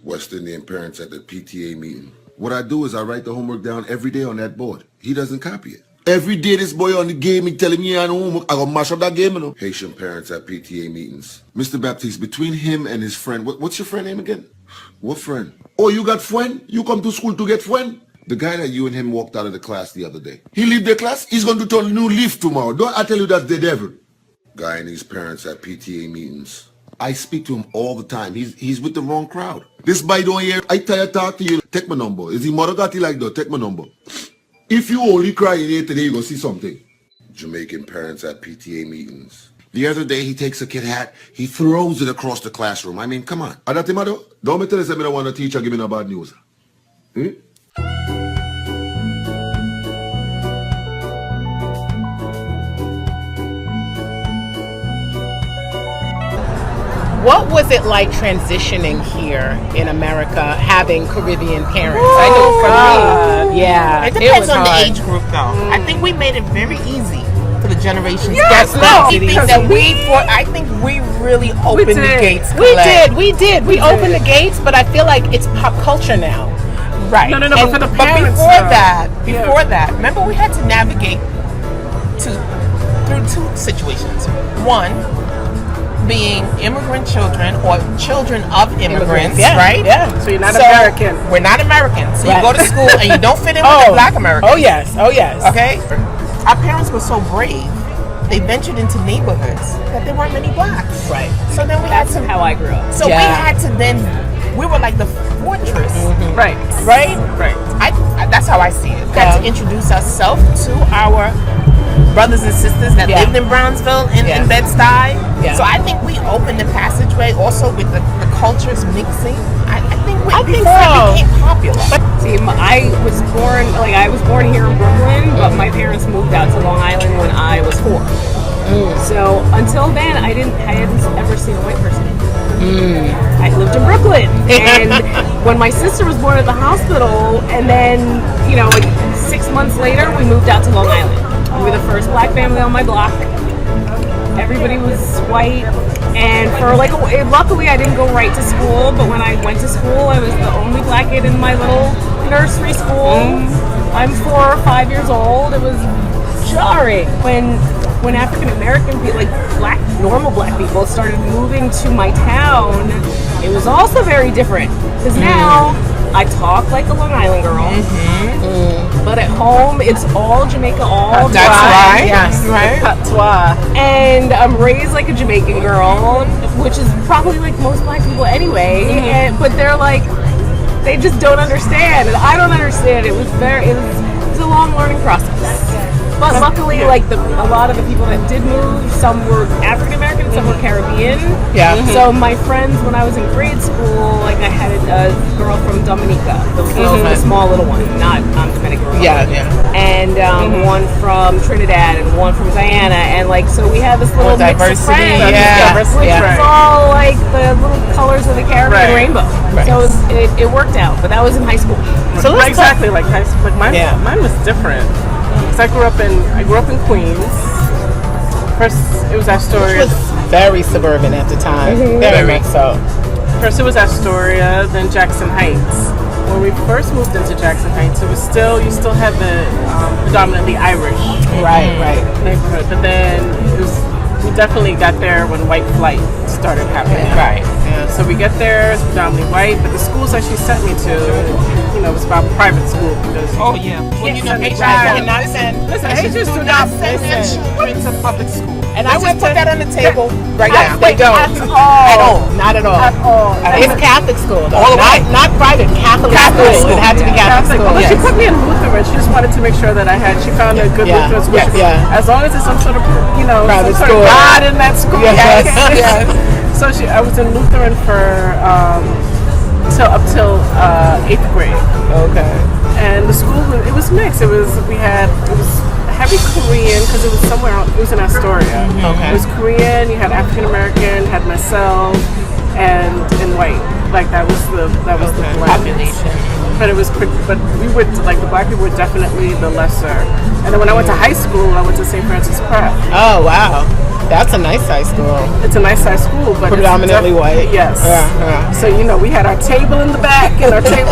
West Indian parents at the PTA meeting. What I do is I write the homework down every day on that board. He doesn't copy it. Every day this boy on the game, he telling me he had homework. I gonna mash up that game, you know. Haitian parents at PTA meetings. Mr. Baptiste, between him and his friend, what's your friend name again? What friend? Oh, you got friend? You come to school to get friend? The guy that you and him walked out of the class the other day. He leave the class, he's going to turn a new leaf tomorrow. Don't I tell you that's the devil? Guy and his parents at PTA meetings. I speak to him all the time. He's with the wrong crowd. This boy don't hear, I tell you talk to you. Take my number. Is he mother got you like that? Take my number. If you only cry in here today, you're going to see something. Jamaican parents at PTA meetings. The other day, he takes a kid hat, he throws it across the classroom. I mean, come on. Don't me tell us that I don't want a teacher give me no bad news. What was it like transitioning here in America, having Caribbean parents? I know for me, it depends on hard. the age group, though. I think we made it very easy for the generations. Yes, I think we really opened the gates. We did. We opened the gates, but I feel like it's pop culture now. Right. No, but for the parents. Before that, remember we had to navigate through two situations. One, being immigrant children or children of immigrants, right? Yeah. So you're not American. We're not American. So you go to school and you don't fit in with the black Americans. Oh yes. Okay? Our parents were so brave. They ventured into neighborhoods that there weren't many blacks. Right. So then That's how I grew up. we had to we were like the fortress. Mm-hmm. Right. That's how I see it. We had to introduce ourselves to our brothers and sisters that lived in Brownsville, in Bed-Stuy. So I think we opened the passageway also with the cultures mixing. I think it became popular. See, I was born here in Brooklyn, but my parents moved out to Long Island when I was 4. So until then, I hadn't ever seen a white person. I lived in Brooklyn, and when my sister was born at the hospital, and then 6 months later, we moved out to Long Island. We were the first black family on my block. Everybody was white, and luckily I didn't go right to school, but when I went to school, I was the only black kid in my little nursery school. I'm 4 or 5 years old. It was jarring when African American people, normal black people, started moving to my town. It was also very different, because now I talk like a Long Island girl. But at home, it's all Jamaica, all That's right. Yes, right. Patois. And I'm raised like a Jamaican girl, which is probably like most black people anyway. But they just don't understand, and I don't understand. It was a long learning process. But luckily, a lot of the people that did move, some were African American, some were Caribbean. Yeah. So my friends, when I was in grade school, I had a girl from Dominica, the small little one, not Dominican Republic. And one from Trinidad and one from Guyana, and so we had this little mix of friends. Which was all the little colors of the Caribbean rainbow. Right. So it worked out, but that was in high school. So exactly like high school. Mine was different. Because I grew up in Queens. First, it was Astoria. Which was very suburban at the time. Very much so. First, it was Astoria, then Jackson Heights. When we first moved into Jackson Heights, you still had the predominantly Irish neighborhood. But then we definitely got there when white flight started happening. Right. Yeah. So we get there, it's predominantly white, but the schools that she sent me to, it was about private school because Haitians Haitians do not send their children to public school. And I would put that on the table right now. They don't at all. Not at all. It's Catholic school, though. Not private. Catholic school. It had to be Catholic school. But she put me in Lutheran. She just wanted to make sure that she found a good Lutheran school. As long as there's some sort of private some sort of God in that school. Yes. So I was in Lutheran for up till 8th grade. Okay. And the school, it was mixed. It was heavy Korean because it was in Astoria. Okay. It was Korean. You had African American, had myself, and white. Like that was the blend. Population. But it was, but we were like the black people were definitely the lesser. And then when I went to high school, I went to St. Francis Prep. Oh wow, that's a nice high school. It's a nice size school, but Predominantly white. Yes. Yeah. So we had our table in the back and our table.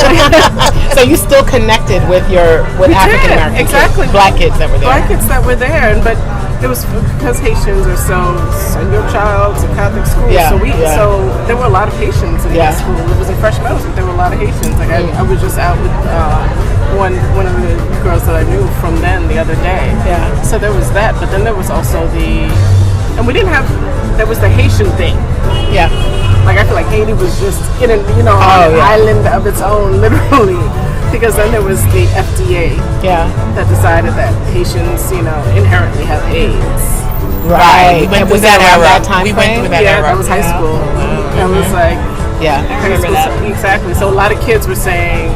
So you still connected with African American exactly black kids that were there. Black kids that were there, but it was because Haitians are so send your child to Catholic school. Yeah, So there were a lot of Haitians in that school. It was in Fresh Meadows, but there were a lot of Haitians. Like I was just out with one of the girls that I knew from then the other day. Yeah. So there was that, but then there was also and we didn't have. There was the Haitian thing. Yeah. Like I feel like Haiti was just in an island of its own, literally. Because then there was the FDA that decided that Haitians, inherently have AIDS. Right. We went was through that that around era. that time We went frame? through that era. That was high school. That was like high school. Exactly. So a lot of kids were saying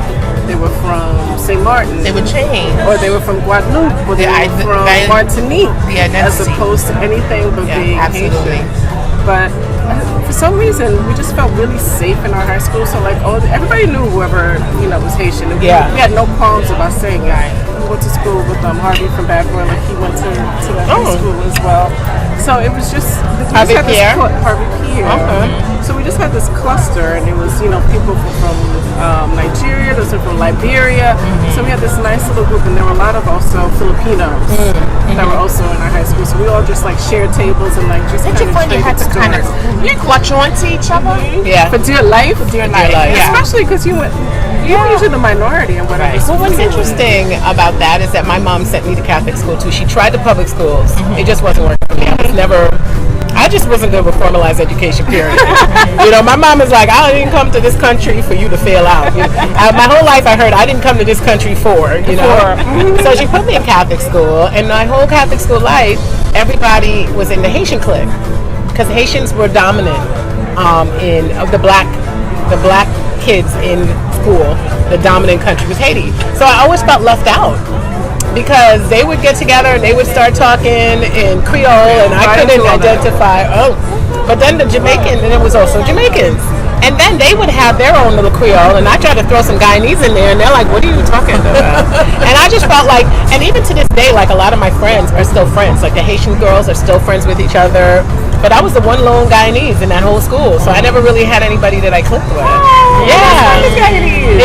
they were from St. Martin. They would change. Or they were from Guadeloupe. Or they were from Martinique. As opposed to anything but being absolutely. Haitian. But for some reason, we just felt really safe in our high school. So everybody knew whoever was Haitian. And we had no qualms about saying it. We went to school with Harvey from Bad Boy. Like he went to that high school as well. So it was just Harvey Pierre. Harvey Pierre. So we just had this cluster, and it was people from Nigeria, those are from Liberia. So we had this nice little group, and there were a lot of also Filipinos that were also in our high school. So we all just shared tables and just. Didn't you find you had to kind of clutch on to each other? Yeah. For dear life. Yeah. Especially because you were usually the minority and whatever. Well, what's interesting about that is that my mom sent me to Catholic school too. She tried the public schools. It just wasn't working for me. I just wasn't good with formalized education, period. My mom is like, I didn't come to this country for you to fail out. My whole life I heard I didn't come to this country for. So she put me in Catholic school, and my whole Catholic school life, everybody was in the Haitian clique. Because Haitians were dominant in the black kids in school. The dominant country was Haiti. So I always felt left out. Because they would get together and they would start talking in Creole, and I couldn't identify. But then the Jamaican, and it was also Jamaicans, and then they would have their own little Creole, and I tried to throw some Guyanese in there, and they're like, "What are you talking about?" And I just felt like, and even to this day, like a lot of my friends are still friends. Like the Haitian girls are still friends with each other. But I was the one lone Guyanese in that whole school, so I never really had anybody that I clicked with.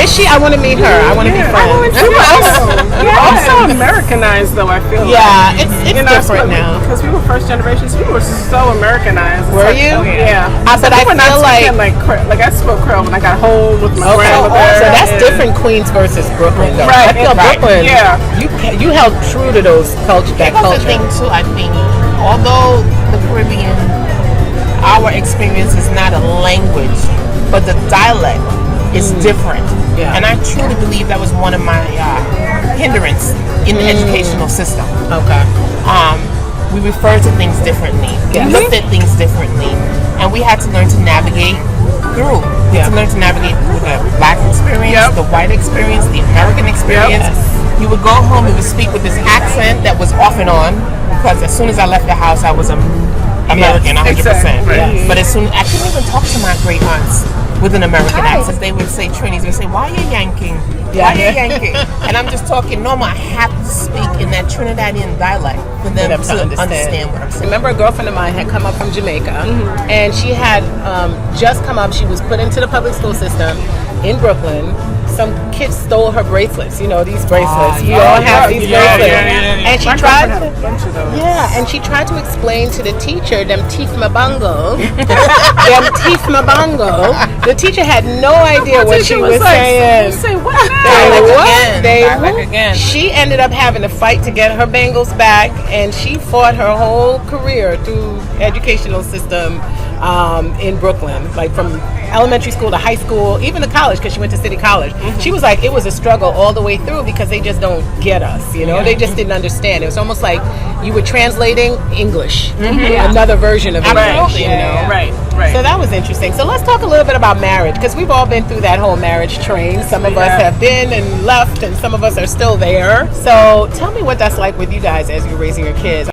Is she? I want to meet her. I want to be friends. You're also Americanized, though. I feel. Yeah, it's different now. Because we were first generation, so we were so Americanized. Were you? Yeah. But I feel like I spoke Creole when I got home with my grandmother. So that's different, Queens versus Brooklyn, though. Right. I feel Brooklyn. Yeah. You held true to those culture. That culture. The thing too, I think, although the Caribbean, our experience is not a language, but the dialect is different. Yeah. And I truly believe that was one of my hindrance in the educational system. Okay. We refer to things differently. We looked at things differently. And we had to learn to navigate through. We had to learn to navigate through the black experience, the white experience, the American experience. You would go home, you would speak with this accent that was off and on, because as soon as I left the house, I was American, 100%. Exactly. But as soon I couldn't even talk to my great aunts with an American accent. They would say Trinis, they would say, "Why are you yanking? Why are you yanking?" And I'm just talking normal. I have to speak in that Trinidadian dialect for them to understand what I'm saying. Remember, a girlfriend of mine had come up from Jamaica, and she had just come up. She was put into the public school system in Brooklyn. Some kids stole her bracelets. These bracelets. We all have these bracelets. And she tried to, and she tried to explain to the teacher, them teeth mabango, The teacher had no idea what she was saying. Say what? Again. She ended up having to fight to get her bangles back, and she fought her whole career through educational system in Brooklyn, like from elementary school to high school, even to college, because she went to City College. She was like, it was a struggle all the way through because they just don't get us, They just didn't understand. It was almost like you were translating English, another version of English, Right. So that was interesting. So let's talk a little bit about marriage, because we've all been through that whole marriage train. Some of us have been and left, and some of us are still there. So tell me what that's like with you guys as you're raising your kids.